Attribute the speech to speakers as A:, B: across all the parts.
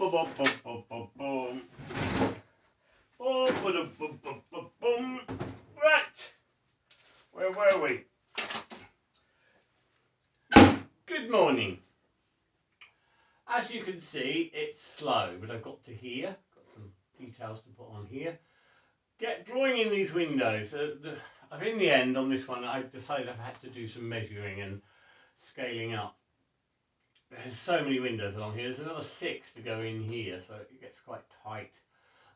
A: Right, where were we? Good morning. As you can see, it's slow, but I've got to here. Got some details to put on here. Drawing in these windows. In the end, on this one, I decided I've had to do some measuring and scaling up. There's so many windows along here. There's another 6 to go in here, so it gets quite tight.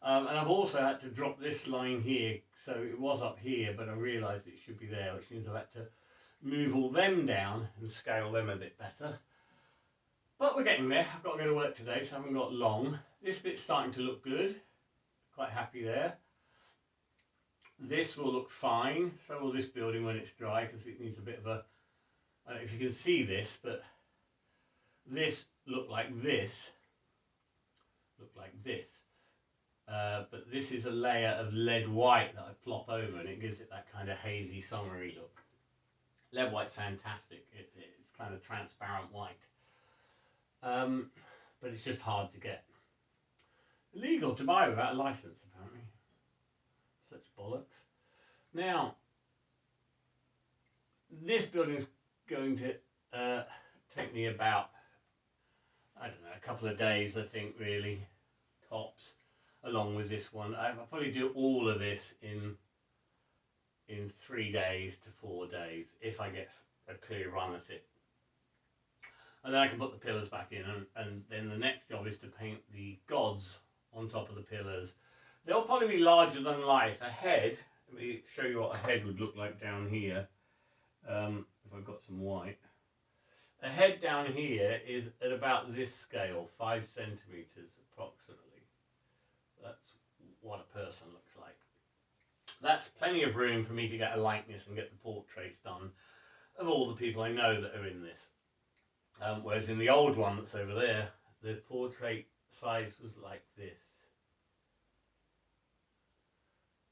A: And I've also had to drop this line here, so it was up here, but I realised it should be there, which means I've had to move all them down and scale them a bit better. But we're getting there. I've got to go to work today, so I haven't got long. This bit's starting to look good. Quite happy there. This will look fine. So will this building when it's dry, because it needs a bit of a... I don't know if you can see this, but this looked like this. But this is a layer of lead white that I plop over, and it gives it that kind of hazy, summery look. Lead white's fantastic. It's kind of transparent white. But it's just hard to get. Illegal to buy without a license, apparently. Such bollocks. Now, this building's going to take me about, I don't know, a couple of days, I think, really, tops, along with this one. I'll probably do all of this in 3 days to 4 days, if I get a clear run at it. And then I can put the pillars back in, and then the next job is to paint the gods on top of the pillars. They'll probably be larger than life. A head, let me show you what a head would look like down here, if I've got some white. A head down here is at about this scale, 5 centimetres approximately. That's what a person looks like. That's plenty of room for me to get a likeness and get the portraits done of all the people I know that are in this. Whereas in the old one that's over there, the portrait size was like this.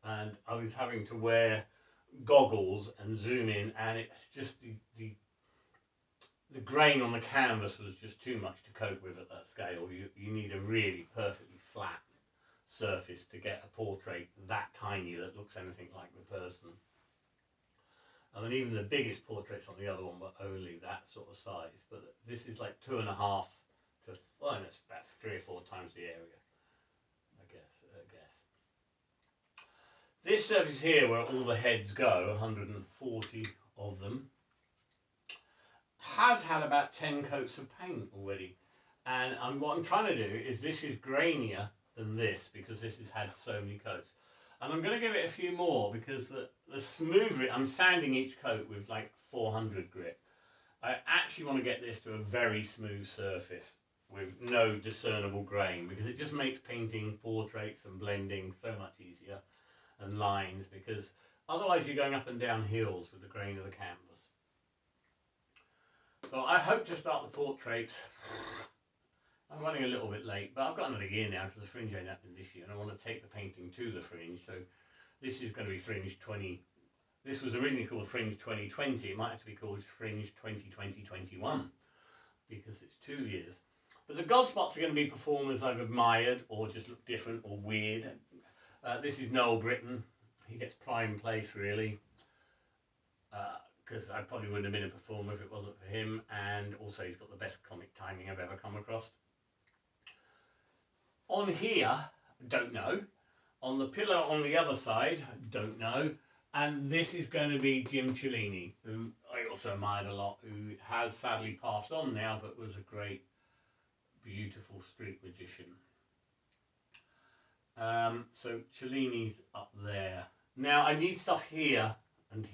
A: And I was having to wear goggles and zoom in, and it just the grain on the canvas was just too much to cope with at that scale. You need a really perfectly flat surface to get a portrait that tiny that looks anything like the person. I mean, even the biggest portraits on the other one were only that sort of size, but this is like 2.5 to, well, it's about 3 or 4 times the area, I guess. This surface here, where all the heads go, 140 of them, has had about 10 coats of paint already. And what I'm trying to do is, this is grainier than this, because this has had so many coats. And I'm going to give it a few more, because the smoother I'm sanding each coat with like 400 grit. I actually want to get this to a very smooth surface with no discernible grain, because it just makes painting portraits and blending so much easier, and lines, because otherwise you're going up and down hills with the grain of the canvas. So I hope to start the portraits. I'm running a little bit late, but I've got another year now, because the fringe ain't happening this year, and I want to take the painting to the fringe. So this is going to be Fringe 20. This was originally called Fringe 2020. It might have to be called Fringe 2020-21, because it's 2 years. But the god spots are going to be performers I've admired, or just look different or weird. This is Noel Britton. He gets prime place, really, because I probably wouldn't have been a performer if it wasn't for him. And also, he's got the best comic timing I've ever come across. On here, don't know. On the pillar on the other side, don't know. And this is going to be Jim Cellini, who I also admired a lot, who has sadly passed on now, but was a great, beautiful street magician. So Cellini's up there. Now I need stuff here, and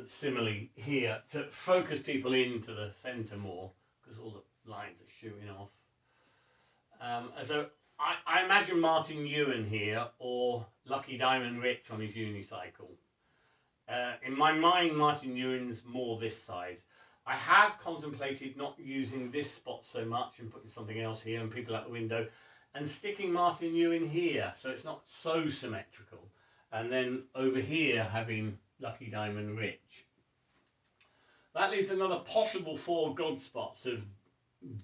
A: similarly here, to focus people into the centre more, because all the lines are shooting off. So I imagine Martin Ewan here, or Lucky Diamond Rich on his unicycle. In my mind, Martin Ewan's more this side. I have contemplated not using this spot so much and putting something else here and people out the window, and sticking Martin Ewan here, so it's not so symmetrical. And then over here having Lucky Diamond Rich. That leaves another possible 4 god spots of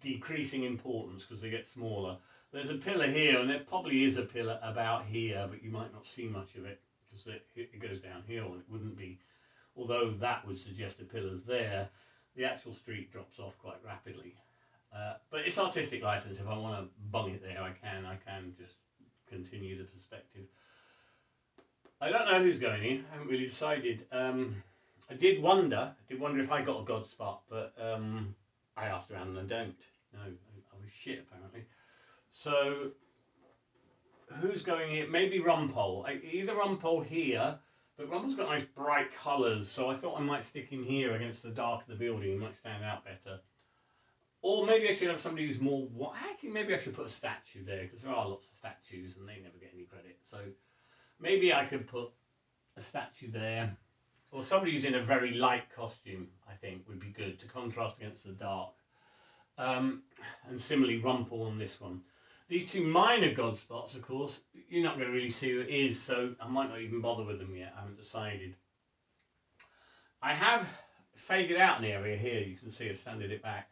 A: decreasing importance because they get smaller. There's a pillar here, and there probably is a pillar about here, but you might not see much of it because it goes downhill, and it wouldn't be, although that would suggest a pillar's there, the actual street drops off quite rapidly. But it's artistic license. If I want to bung it there, I can just continue the perspective. I don't know who's going in. I haven't really decided. I did wonder if I got a God spot, but I asked around and I don't. No, I was shit apparently. So who's going in? Maybe Rumpole. Either Rumpole here, but Rumpole's got nice bright colours, so I thought I might stick in here against the dark of the building. It might stand out better. Or maybe I should have somebody who's more... Actually, maybe I should put a statue there, because there are lots of statues and they never get any credit. So maybe I could put a statue there. Or somebody who's in a very light costume, I think, would be good to contrast against the dark. And similarly, Rumpole on this one. These two minor God spots, of course, you're not going to really see who it is, so I might not even bother with them yet. I haven't decided. I have faded out an area here. You can see I've sanded it back.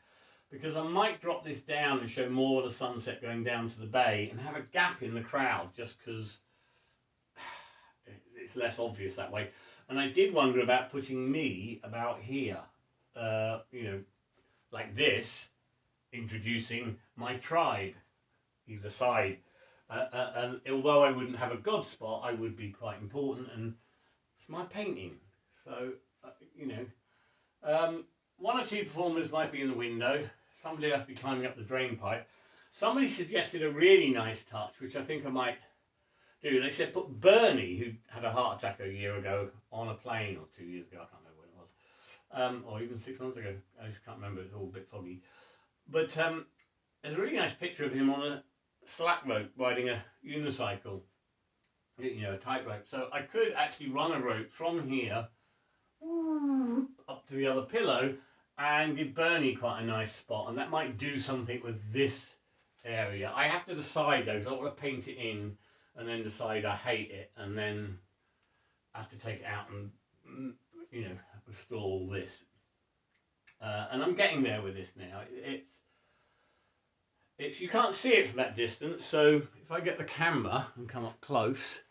A: Because I might drop this down and show more of the sunset going down to the bay and have a gap in the crowd just because it's less obvious that way. And I did wonder about putting me about here, you know, like this, introducing my tribe either side. And although I wouldn't have a God spot, I would be quite important, and it's my painting. So, you know, one or two performers might be in the window. Somebody will have to be climbing up the drain pipe. Somebody suggested a really nice touch, which I think I might do. They said put Bernie, who had a heart attack a year ago, on a plane, or 2 years ago, I can't remember when it was. Or even 6 months ago. I just can't remember, it's all a bit foggy. But there's a really nice picture of him on a slack rope riding a unicycle. You know, a tightrope. So I could actually run a rope from here up to the other pillow and give Bernie quite a nice spot, and that might do something with this area. I have to decide though, because I want to paint it in and then decide I hate it, and then I have to take it out and, you know, restore all this. And I'm getting there with this now. It's you can't see it from that distance, so if I get the camera and come up close,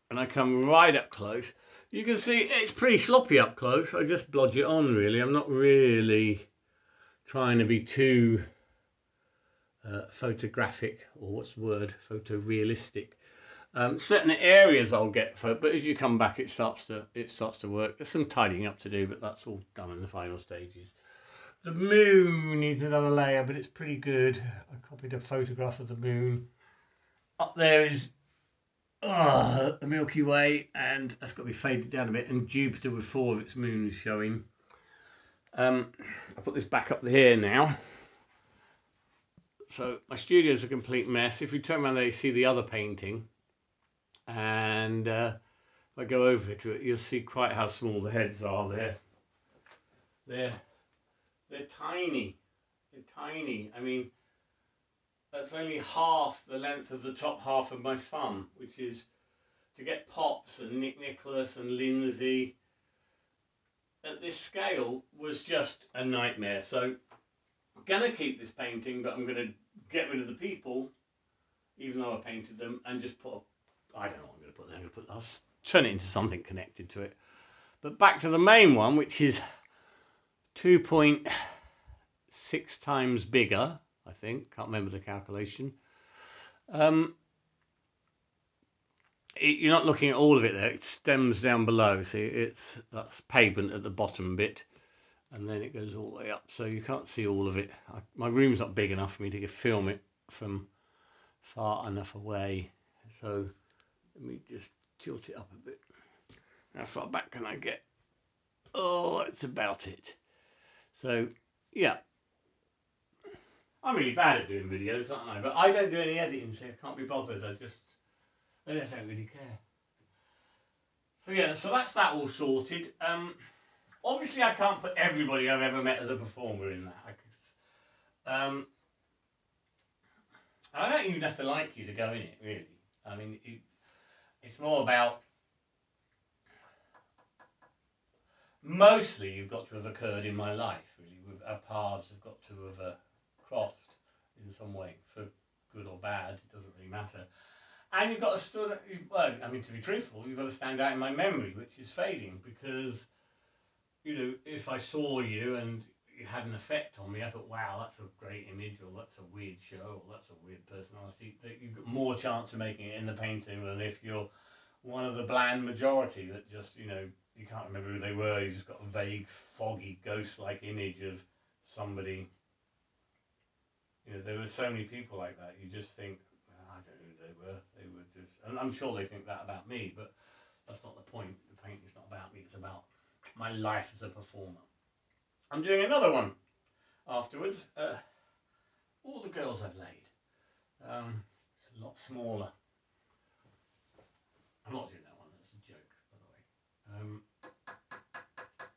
A: and I come right up close, you can see it's pretty sloppy up close. I just blodge it on, really. I'm not really trying to be too photographic, or what's the word, photorealistic. Certain areas I'll get, but as you come back, it starts to work. There's some tidying up to do, but that's all done in the final stages. The moon needs another layer, but it's pretty good. I copied a photograph of the moon. Up there is the Milky Way, and that's got to be faded down a bit, and Jupiter with 4 of its moons showing. I put this back up here now. So my studio is a complete mess. If you turn around there, you see the other painting, and if I go over to it, you'll see quite how small the heads are there. They're tiny. They're tiny. I mean, that's only half the length of the top half of my thumb, which is, to get Pops and Nick Nicholas and Lindsay at this scale was just a nightmare. So I'm going to keep this painting, but I'm going to get rid of the people, even though I painted them, and just put, I don't know what I'm going to put there. I'll turn it into something connected to it. But back to the main one, which is 2.6 times bigger, I think. Can't remember the calculation. You're not looking at all of it there. It stems down below. See, that's pavement at the bottom bit, and then it goes all the way up. So you can't see all of it. My room's not big enough for me to film it from far enough away. So let me just tilt it up a bit. How far back can I get? Oh, that's about it. So, yeah. I'm really bad at doing videos, aren't I? But I don't do any editing, so I can't be bothered. I don't really care. So yeah, so that's that all sorted. Obviously I can't put everybody I've ever met as a performer in that. I don't even have to like you to go in it, really. I mean, it's more about... Mostly you've got to have occurred in my life, really, with our paths have got to have crossed in some way, for good or bad, it doesn't really matter. And you've got to well, I mean, to be truthful, you've got to stand out in my memory, which is fading, because, you know, if I saw you and you had an effect on me, I thought, wow, that's a great image, or that's a weird show, or that's a weird personality, that you've got more chance of making it in the painting than if you're one of the bland majority that just, you know, you can't remember who they were, you just got a vague, foggy, ghost-like image of somebody. You know, there were so many people like that, you just think, I don't know who they were just, and I'm sure they think that about me, but that's not the point. The painting's not about me, it's about my life as a performer. I'm doing another one afterwards, all the girls I've laid. It's a lot smaller. I'm not doing that one, that's a joke, by the way.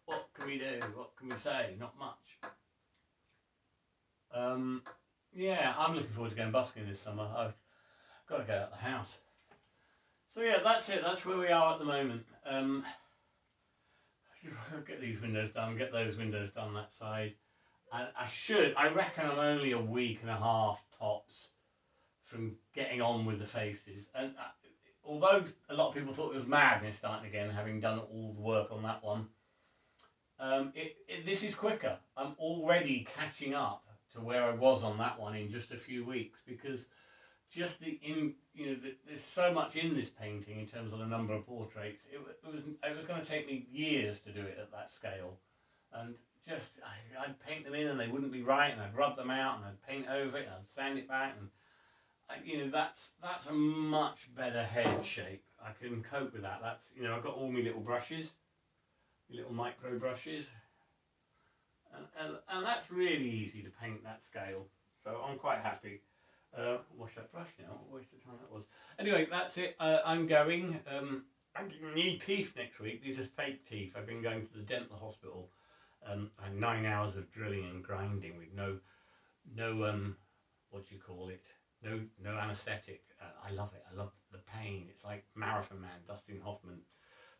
A: What can we do? What can we say? Not much. Yeah, I'm looking forward to going busking this summer. I've got to get out of the house. So yeah, that's it. That's where we are at the moment. Get these windows done, get those windows done that side. And I reckon I'm only a week and a half tops from getting on with the faces. And although a lot of people thought it was madness starting again, having done all the work on that one, this is quicker. I'm already catching up to where I was on that one in just a few weeks, because just there's so much in this painting in terms of the number of portraits. It was going to take me years to do it at that scale, and just I'd paint them in and they wouldn't be right, and I'd rub them out and I'd paint over it and I'd sand it back, and that's a much better head shape. I can cope with that. That's, you know, I've got all my little brushes, my little micro brushes, and that's really easy to paint that scale. So I'm quite happy. Wash that brush now, what a waste of time that was. Anyway, that's it. I'm going. I'm getting knee teeth next week. These are fake teeth. I've been going to the dental hospital. And 9 hours of drilling and grinding with no what do you call it? No anaesthetic. I love it. I love the pain. It's like Marathon Man, Dustin Hoffman.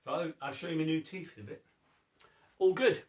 A: So I'll show you my new teeth in a bit. All good.